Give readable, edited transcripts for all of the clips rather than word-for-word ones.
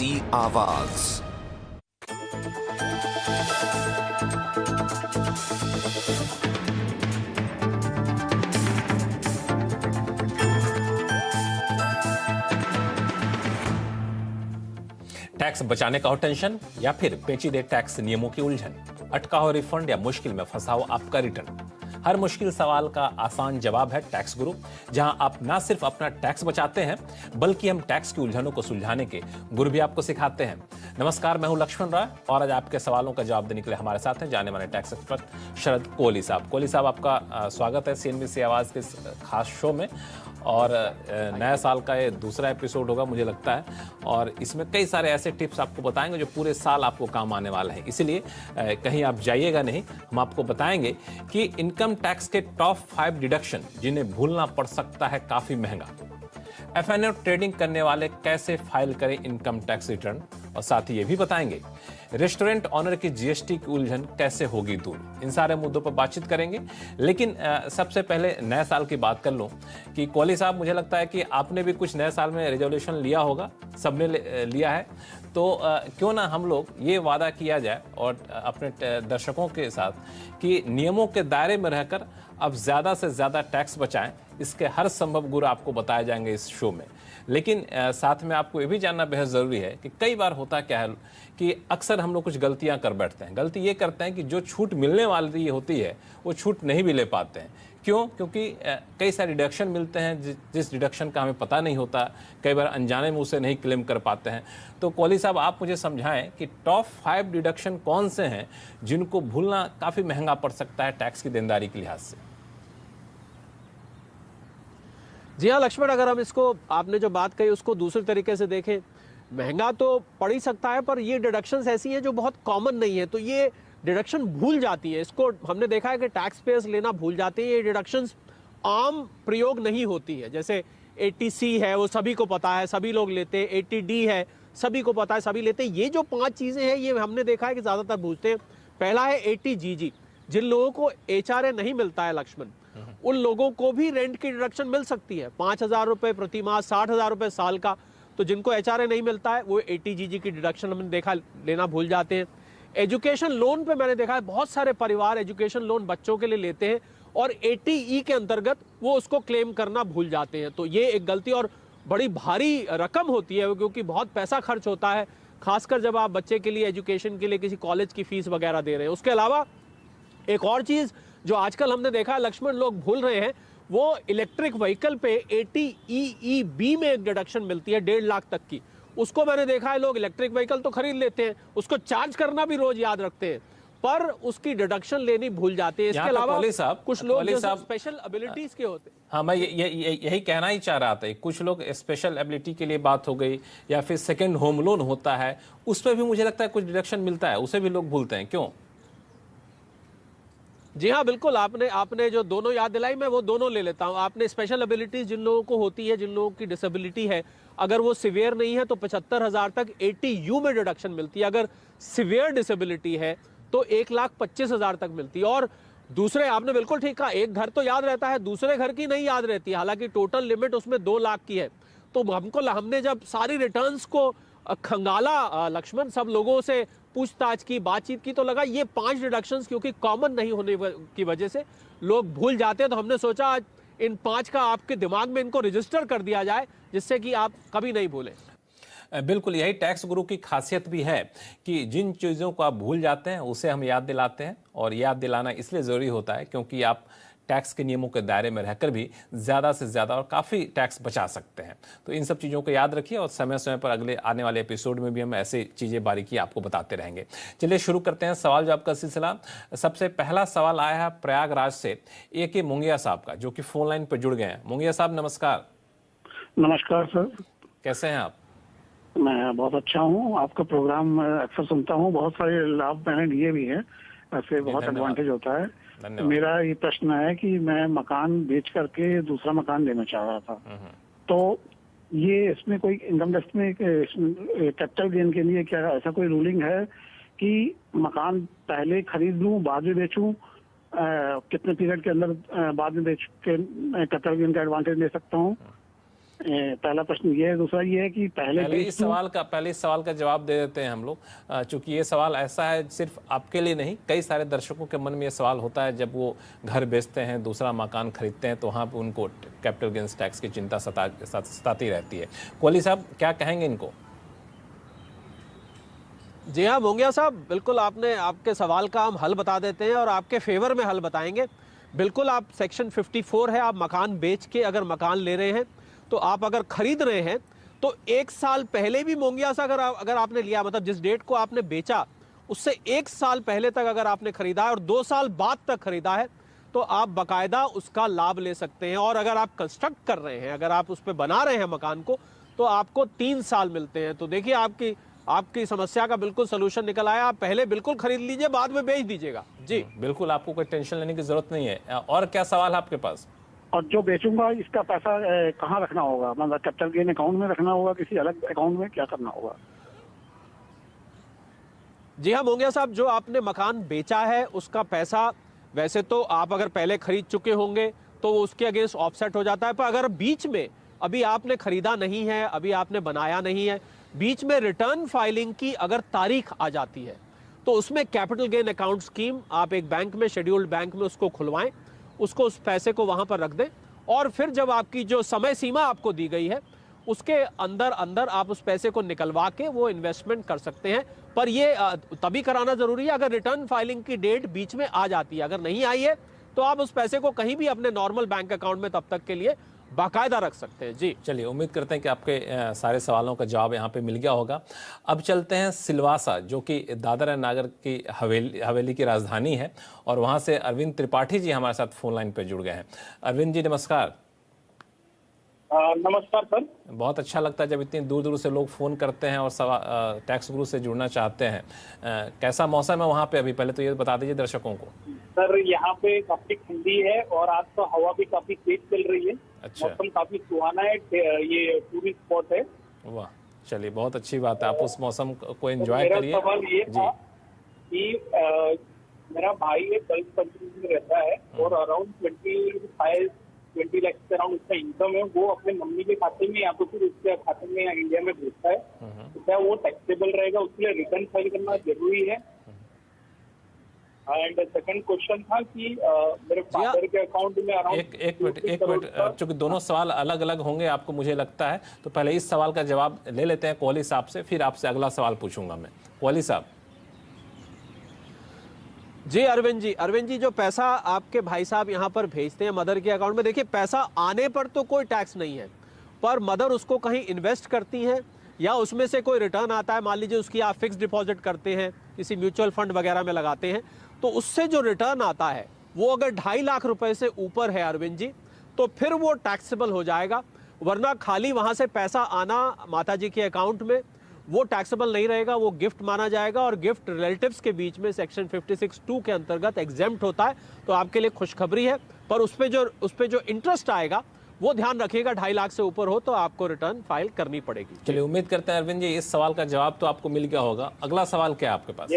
CNBC आवाज। Tax बचाने का हो टेंशन या फिर पेचीदे टैक्स नियमों की उलझन, अटका हो रिफंड या मुश्किल में फंसा हो आपका रिटर्न, हर मुश्किल सवाल का आसान जवाब है टैक्स गुरु, जहां आप ना सिर्फ अपना टैक्स बचाते हैं बल्कि हम टैक्स की उलझनों को सुलझाने के गुर भी आपको सिखाते हैं। नमस्कार, मैं हूं लक्ष्मण राय और आज आपके सवालों का जवाब देने के लिए हमारे साथ हैं जाने माने टैक्स एक्सपर्ट शरद कोहली साहब। कोहली साहब, आपका स्वागत है सीएनबीसी आवाज के इस खास शो में। और नया साल का ये दूसरा एपिसोड होगा मुझे लगता है, और इसमें कई सारे ऐसे टिप्स आपको बताएंगे जो पूरे साल आपको काम आने वाले हैं। इसलिए कहीं आप जाइएगा नहीं, हम आपको बताएंगे कि इनकम टैक्स के टॉप 5 डिडक्शन जिन्हें भूलना पड़ सकता है काफी महंगा, एफएनओ ट्रेडिंग करने वाले कैसे फाइल करें इनकम टैक्स रिटर्न, और साथ ही ये भी बताएंगे रेस्टोरेंट ऑनर की जीएसटी की उलझन कैसे होगी दूर। इन सारे मुद्दों पर बातचीत करेंगे, लेकिन सबसे पहले नए साल की बात कर लूं कि कोहली साहब, मुझे लगता है कि आपने भी कुछ नए साल में रेजोल्यूशन लिया होगा, सबने लिया है, तो क्यों ना हम लोग ये वादा किया जाए और अपने दर्शकों के साथ कि नियमों के दायरे में रहकर अब ज़्यादा से ज़्यादा टैक्स बचाएं। इसके हर संभव गुर आपको बताए जाएंगे इस शो में। लेकिन साथ में आपको ये भी जानना बेहद ज़रूरी है कि कई बार होता क्या है कि अक्सर हम लोग कुछ गलतियां कर बैठते हैं। गलती ये करते हैं कि जो छूट मिलने वाली होती है वो छूट नहीं भी ले पाते हैं। क्यों? क्योंकि कई सारे डिडक्शन मिलते हैं जिस डिडक्शन का हमें पता नहीं होता, कई बार अनजाने में उसे नहीं क्लेम कर पाते हैं। तो कोहली साहब, आप मुझे समझाएं कि टॉप 5 डिडक्शन कौन से हैं जिनको भूलना काफ़ी महंगा पड़ सकता है टैक्स की देनदारी के लिहाज से। जी हाँ लक्ष्मण, अगर हम इसको, आपने जो बात कही उसको दूसरे तरीके से देखें, महंगा तो पड़ ही सकता है, पर ये डिडक्शंस ऐसी हैं जो बहुत कॉमन नहीं है, तो ये डिडक्शन भूल जाती है। इसको हमने देखा है कि टैक्स पेयर्स लेना भूल जाते हैं। ये डिडक्शंस आम प्रयोग नहीं होती है। जैसे 80C है, वो सभी को पता है, सभी लोग लेते हैं। 80D है, सभी को पता है, सभी लेते हैं। ये जो 5 चीज़ें हैं, ये हमने देखा है कि ज़्यादातर भूलते हैं। पहला है 80GG। जिन लोगों को HRA नहीं मिलता है लक्ष्मण, उन लोगों को भी रेंट की डिडक्शन मिल सकती है, 5,000 रुपये प्रति माह, 60,000 रुपये साल का। तो जिनको HRA नहीं मिलता है वो 80GG की डिडक्शन हमने देखा लेना भूल जाते हैं। एजुकेशन लोन पे मैंने देखा है बहुत सारे परिवार एजुकेशन लोन बच्चों के लिए लेते हैं और 80E के अंतर्गत वो उसको क्लेम करना भूल जाते हैं। तो ये एक गलती और बड़ी भारी रकम होती है, क्योंकि बहुत पैसा खर्च होता है, खासकर जब आप बच्चे के लिए एजुकेशन के लिए किसी कॉलेज की फीस वगैरह दे रहे हैं। उसके अलावा एक और चीज़ जो आजकल हमने देखा है लक्ष्मण, लोग भूल रहे हैं, वो इलेक्ट्रिक व्हीकल पे 80EEB में एक डिडक्शन मिलती है 1.5 लाख तक की। उसको मैंने देखा है, लोग इलेक्ट्रिक व्हीकल तो खरीद लेते हैं, उसको चार्ज करना भी रोज याद रखते हैं, पर उसकी डिडक्शन लेनी भूल जाते हैं। इसके अलावा कुछ लोग स्पेशल एबिलिटीज के होते हैं। हाँ, मैं यही कहना ही चाह रहा था। कुछ लोग स्पेशल एबिलिटी के लिए बात हो गई, या फिर सेकेंड होम लोन होता है, उस पर भी मुझे लगता है कुछ डिडक्शन मिलता है, उसे भी लोग भूलते हैं। क्यों? जी हाँ बिल्कुल, आपने जो दोनों याद दिलाई, मैं वो दोनों ले लेता हूँ। आपने स्पेशल एबिलिटीज जिन लोगों को होती है, जिन लोगों की डिसेबिलिटी है, अगर वो सिवियर नहीं है तो 75,000 तक 80U में डिडक्शन मिलती है। अगर सिवियर डिसेबिलिटी है तो 1,25,000 तक मिलती है। और दूसरे, आपने बिल्कुल ठीक कहा, एक घर तो याद रहता है, दूसरे घर की नहीं याद रहती है, हालांकि टोटल लिमिट उसमें 2 लाख की है। तो हमने जब सारी रिटर्न्स को खंगाला लक्ष्मण, सब लोगों से पूछताछ की, बातचीत की, तो लगा ये 5 डिडक्शंस क्योंकि कॉमन नहीं होने की वजह से लोग भूल जाते हैं। तो हमने सोचा आज इन 5 का आपके दिमाग में इनको रजिस्टर कर दिया जाए, जिससे कि आप कभी नहीं भूलें। बिल्कुल, यही टैक्स गुरु की खासियत भी है कि जिन चीज़ों को आप भूल जाते हैं उसे हम याद दिलाते हैं। और याद दिलाना इसलिए ज़रूरी होता है क्योंकि आप टैक्स के नियमों के दायरे में रहकर भी ज़्यादा से ज़्यादा और काफ़ी टैक्स बचा सकते हैं। तो इन सब चीज़ों को याद रखिए और समय समय पर अगले आने वाले एपिसोड में भी हम ऐसे चीज़ें बारीकी आपको बताते रहेंगे। चलिए शुरू करते हैं सवाल जवाब का सिलसिला। सबसे पहला सवाल आया है प्रयागराज से AK मुंगिया साहब का, जो कि फोन लाइन पर जुड़ गए हैं। मुंगिया साहब, नमस्कार। नमस्कार सर, कैसे हैं आप? मैं बहुत अच्छा हूँ। आपका प्रोग्राम अक्सर सुनता हूँ, बहुत सारे लाभ मैंने लिए भी हैं, ऐसे बहुत एडवांटेज होता है। मेरा ये प्रश्न है कि मैं मकान बेच करके दूसरा मकान लेना चाह रहा था, तो ये इसमें कोई इनकम टैक्स में कैपिटल गेन के लिए क्या ऐसा कोई रूलिंग है कि मकान पहले खरीद लूं बाद में बेचूं? कितने पीरियड के अंदर बाद में बेच के कैपिटल गेन का एडवांटेज ले सकता हूँ? पहला प्रश्न ये है। दूसरा ये है कि पहले इस सवाल का जवाब दे देते हैं हम लोग, चूंकि ये सवाल ऐसा है सिर्फ आपके लिए नहीं, कई सारे दर्शकों के मन में ये सवाल होता है जब वो घर बेचते हैं, दूसरा मकान खरीदते हैं, तो वहाँ पे उनको कैपिटल गेन्स टैक्स की चिंता सताती रहती है। कोहली साहब क्या कहेंगे इनको? जी हाँ मोंगिया साहब, बिल्कुल आपने आपके सवाल का हम हल बता देते हैं और आपके फेवर में हल बताएंगे। बिल्कुल आप सेक्शन 54 है, आप मकान बेच के अगर मकान ले रहे हैं तो आप अगर खरीद रहे हैं तो 1 साल पहले भी मोंगिया सा अगर आपने लिया, मतलब जिस डेट को आपने बेचा उससे 1 साल पहले तक अगर आपने खरीदा है और 2 साल बाद तक खरीदा है तो आप बाकायदा उसका लाभ ले सकते हैं। और अगर आप कंस्ट्रक्ट कर रहे हैं, अगर आप उस पर बना रहे हैं मकान को, तो आपको 3 साल मिलते हैं। तो देखिए आपकी समस्या का बिल्कुल सोल्यूशन निकल आया। आप पहले बिल्कुल खरीद लीजिए, बाद में बेच दीजिएगा। जी बिल्कुल, आपको कोई टेंशन लेने की जरूरत नहीं है। और क्या सवाल है आपके पास? और जो बेचूंगा इसका पैसा कहाँ रखना होगा? मतलब कैपिटल गेन अकाउंट में रखना होगा, किसी अलग अकाउंट में, क्या करना होगा? जी हाँ मोंगिया साहब, जो आपने मकान बेचा है उसका पैसा वैसे तो आप अगर पहले खरीद चुके होंगे तो उसके अगेंस्ट ऑफसेट हो जाता है, पर अगर बीच में अभी आपने खरीदा नहीं है, अभी आपने बनाया नहीं है, बीच में रिटर्न फाइलिंग की अगर तारीख आ जाती है तो उसमें कैपिटल गेन अकाउंट स्कीम आप एक बैंक में, शेड्यूल्ड बैंक में उसको खुलवाएं, उसको उस पैसे को वहां पर रख दें और फिर जब आपकी जो समय सीमा आपको दी गई है उसके अंदर आप उस पैसे को निकलवा के वो इन्वेस्टमेंट कर सकते हैं। पर ये तभी कराना जरूरी है अगर रिटर्न फाइलिंग की डेट बीच में आ जाती है। अगर नहीं आई है तो आप उस पैसे को कहीं भी अपने नॉर्मल बैंक अकाउंट में तब तक के लिए बाकायदा रख सकते हैं। जी चलिए, उम्मीद करते हैं कि आपके सारे सवालों का जवाब यहाँ पे मिल गया होगा। अब चलते हैं सिलवासा, जो कि दादर एंड नागर की हवेली की राजधानी है, और वहाँ से अरविंद त्रिपाठी जी हमारे साथ फोन लाइन पे जुड़ गए हैं। अरविंद जी नमस्कार। नमस्कार सर। बहुत अच्छा लगता है जब इतनी दूर दूर से लोग फ़ोन करते हैं और टैक्स गुरु से जुड़ना चाहते हैं। कैसा मौसम है वहाँ पे अभी, पहले तो ये बता दीजिए दर्शकों को। सर यहाँ पे काफी ठंडी है और आज तो हवा भी काफी तेज चल रही है। अच्छा, मौसम काफी सुहाना है, ये टूरिस्ट स्पॉट है। वाह, चलिए बहुत अच्छी बात है, आप उस मौसम को एंजॉय मेरा करिए। सवाल ये था कि मेरा भाई है, गल्फ कंट्री में रहता है और अराउंड 20 लाख के अराउंड उसका इनकम है। वो अपने मम्मी के खाते में या तो फिर उसके खाते में इंडिया में भेजता है, तो क्या वो टैक्सेबल रहेगा? उसके लिए रिटर्न फाइल करना जरूरी है? एंड सेकंड क्वेश्चन था कि मेरे फादर के अकाउंट में अराउंड एक मिनट, चूंकि दोनों सवाल अलग अलग होंगे आपको मुझे लगता है, तो पहले इस सवाल का जवाब ले लेते हैं कोहली साहब से, फिर आपसे अगला सवाल पूछूंगा मैं। कोहली साहब। जी अरविंद जी जो पैसा आपके भाई साहब यहाँ पर भेजते हैं मदर के अकाउंट में, देखिए पैसा आने पर तो कोई टैक्स नहीं है, पर मदर उसको कहीं इन्वेस्ट करती हैं या उसमें से कोई रिटर्न आता है, मान लीजिए उसकी आप फिक्स डिपॉजिट करते हैं, किसी म्यूचुअल फंड वगैरह में लगाते हैं, तो उससे जो रिटर्न आता है वो अगर 2.5 लाख रुपए से ऊपर है अरविंद जी, तो फिर वो टैक्सेबल हो जाएगा। वरना खाली वहां से पैसा आना माता जी के अकाउंट में वो टैक्सेबल नहीं रहेगा, वो गिफ्ट माना जाएगा और गिफ्ट रिलेटिव्स के बीच में सेक्शन 56(2) के अंतर्गत एग्जेम्प्ट होता है। तो आपके लिए खुशखबरी है, पर उस पे जो इंटरेस्ट आएगा वो ध्यान रखिएगा, 2.5 लाख से ऊपर हो तो आपको रिटर्न फाइल करनी पड़ेगी। चलिए, उम्मीद करते हैं अरविंद जी इस सवाल का जवाब तो आपको मिल गया होगा। अगला सवाल क्या है आपके पास?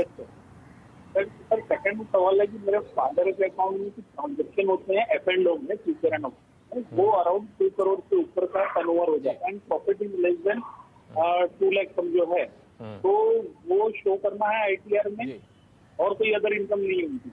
सर सेकंड सवाल है कि मेरे फादर के अकाउंट में कुछ ट्रांजेक्शन होते हैं F&O में, फ्यूचर एंड ऑप्शन, वो अराउंड 2 करोड़ से ऊपर का टर्नओवर हो जाता है and profit is less than 2 lakh समझो है, तो वो शो करना है ITR में और कोई अदर इनकम नहीं है उनकी?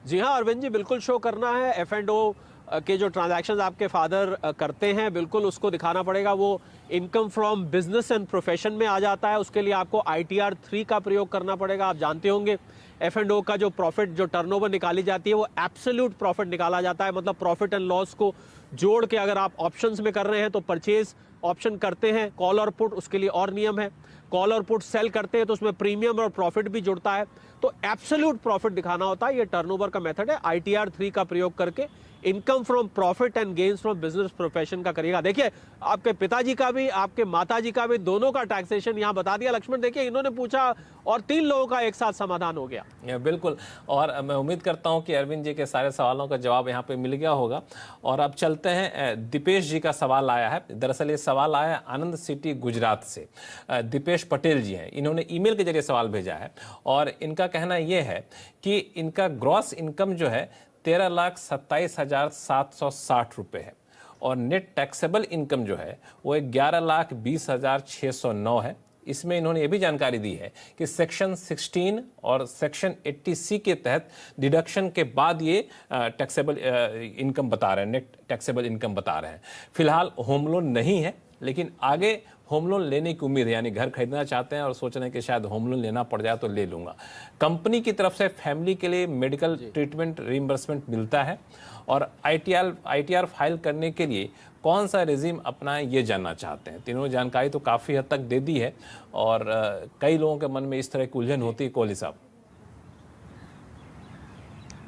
जी हाँ अरविंद जी, बिल्कुल शो करना है। F&O के जो ट्रांजैक्शंस आपके फादर करते हैं बिल्कुल उसको दिखाना पड़ेगा। वो income from business and profession में आ जाता है, उसके लिए आपको ITR 3 का प्रयोग करना पड़ेगा। आप जानते होंगे F&O का जो प्रॉफिट, जो टर्नओवर निकाली जाती है वो एब्सोल्यूट प्रॉफिट निकाला जाता है, मतलब प्रॉफिट एंड लॉस को जोड़ के। अगर आप ऑप्शंस में कर रहे हैं तो परचेज ऑप्शन करते हैं, कॉल और पुट उसके लिए और नियम है, कॉल और पुट सेल करते हैं तो उसमें प्रीमियम और प्रॉफिट भी जुड़ता है, तो एब्सोल्यूट प्रॉफिट दिखाना होता है। ये टर्नओवर का मेथड है, ITR 3 का प्रयोग करके income from profit and gains from business profession का करिएगा। देखिए आपके पिताजी का भी, आपके माताजी का भी, दोनों का टैक्सेशन यहाँ बता दिया लक्ष्मण। देखिए इन्होंने पूछा और 3 लोगों का एक साथ समाधान हो गया। बिल्कुल, और मैं उम्मीद करता हूँ कि अरविंद जी के सारे सवालों का जवाब यहाँ पे मिल गया होगा। और अब चलते हैं, दीपेश जी का सवाल आया है। दरअसल ये सवाल आया है आनंद सिटी गुजरात से। दीपेश पटेल जी हैं, इन्होंने ईमेल के जरिए सवाल भेजा है और इनका कहना यह है कि इनका ग्रॉस इनकम जो है 13,27,760 रुपये है और नेट टैक्सेबल इनकम जो है वो 11,20,609 है। इसमें इन्होंने ये भी जानकारी दी है कि सेक्शन 16 और सेक्शन 80C के तहत डिडक्शन के बाद ये टैक्सेबल इनकम बता रहे हैं, नेट टैक्सेबल इनकम बता रहे हैं। फिलहाल होम लोन नहीं है, लेकिन आगे होम लोन लेने की उम्मीद है, यानी घर खरीदना चाहते हैं और सोच रहे हैं कि शायद होम लोन लेना पड़ जाए तो ले लूँगा। कंपनी की तरफ से फैमिली के लिए मेडिकल ट्रीटमेंट रीइंबर्समेंट मिलता है और ITR फाइल करने के लिए कौन सा रेजिम अपनाएं ये जानना चाहते हैं। तीनों जानकारी तो काफ़ी हद तक दे दी है और कई लोगों के मन में इस तरह की उलझन होती है। कोहली साहब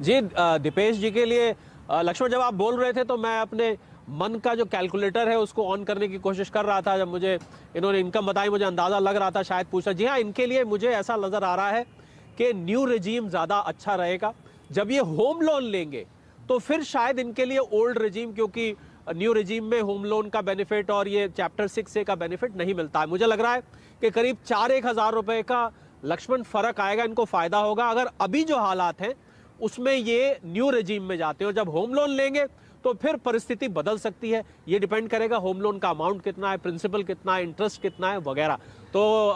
जी, दीपेश जी के लिए लक्ष्मण, जब आप बोल रहे थे तो मैं अपने मन का जो कैलकुलेटर है उसको ऑन करने की कोशिश कर रहा था। जब मुझे इन्होंने इनकम बताई, मुझे अंदाज़ा लग रहा था शायद पूछा। जी हाँ, इनके लिए मुझे ऐसा नज़र आ रहा है कि न्यू रेजीम ज़्यादा अच्छा रहेगा। जब ये होम लोन लेंगे तो फिर शायद इनके लिए ओल्ड रेजीम, क्योंकि न्यू रेजीम में होम लोन का बेनिफिट और ये चैप्टर 6A का बेनिफिट नहीं मिलता है। मुझे लग रहा है कि करीब 4-1 हज़ार रुपए का लक्ष्मण फर्क आएगा, इनको फायदा होगा अगर अभी जो हालात हैं उसमें ये न्यू रेजीम में जाते हैं। और जब होम लोन लेंगे तो फिर परिस्थिति बदल सकती है। ये डिपेंड करेगा होम लोन का अमाउंट कितना है, प्रिंसिपल कितना है, इंटरेस्ट कितना है वगैरह। तो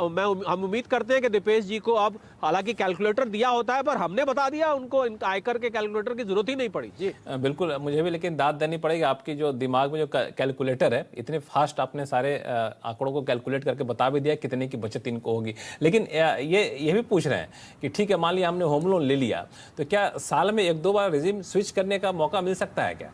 हम उम्मीद करते हैं कि दीपेश जी को अब, हालांकि कैलकुलेटर दिया होता है पर हमने बता दिया, उनको आयकर के कैलकुलेटर की जरूरत ही नहीं पड़ी। जी बिल्कुल, मुझे भी लेकिन दाद देनी पड़ेगी। आपकी जो दिमाग में जो कैलकुलेटर है, इतने फास्ट आपने सारे आंकड़ों को कैलकुलेट करके बता भी दिया कितने की बचत इनको होगी। लेकिन ये भी पूछ रहे हैं कि ठीक है, मान लिया हमने होम लोन ले लिया तो क्या साल में 1-2 बार रेजिम स्विच करने का मौका मिल सकता है क्या?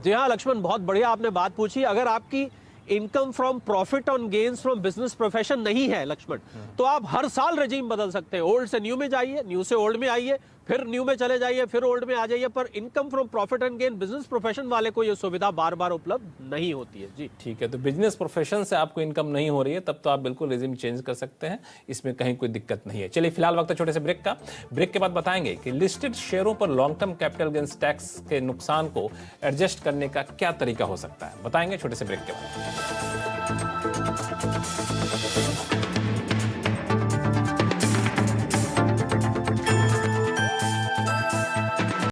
जी हाँ लक्ष्मण, बहुत बढ़िया आपने बात पूछी। अगर आपकी income from profit on gains from business profession नहीं है लक्ष्मण, तो आप हर साल रेजीम बदल सकते हैं। ओल्ड से न्यू में जाइए, न्यू से ओल्ड में आइए, फिर न्यू में चले जाइए, फिर ओल्ड में आ जाइए। पर income from profit and gain business profession वाले को ये सुविधा बार बार उपलब्ध नहीं होती है। जी ठीक है, तो बिजनेस प्रोफेशन से आपको इनकम नहीं हो रही है तब तो आप बिल्कुल रेजिम चेंज कर सकते हैं, इसमें कहीं कोई दिक्कत नहीं है। चलिए फिलहाल वक्त है छोटे से ब्रेक का। ब्रेक के बाद बताएंगे कि लिस्टेड शेयरों पर long term capital gains tax के नुकसान को एडजस्ट करने का क्या तरीका हो सकता है, बताएंगे छोटे से ब्रेक के बाद।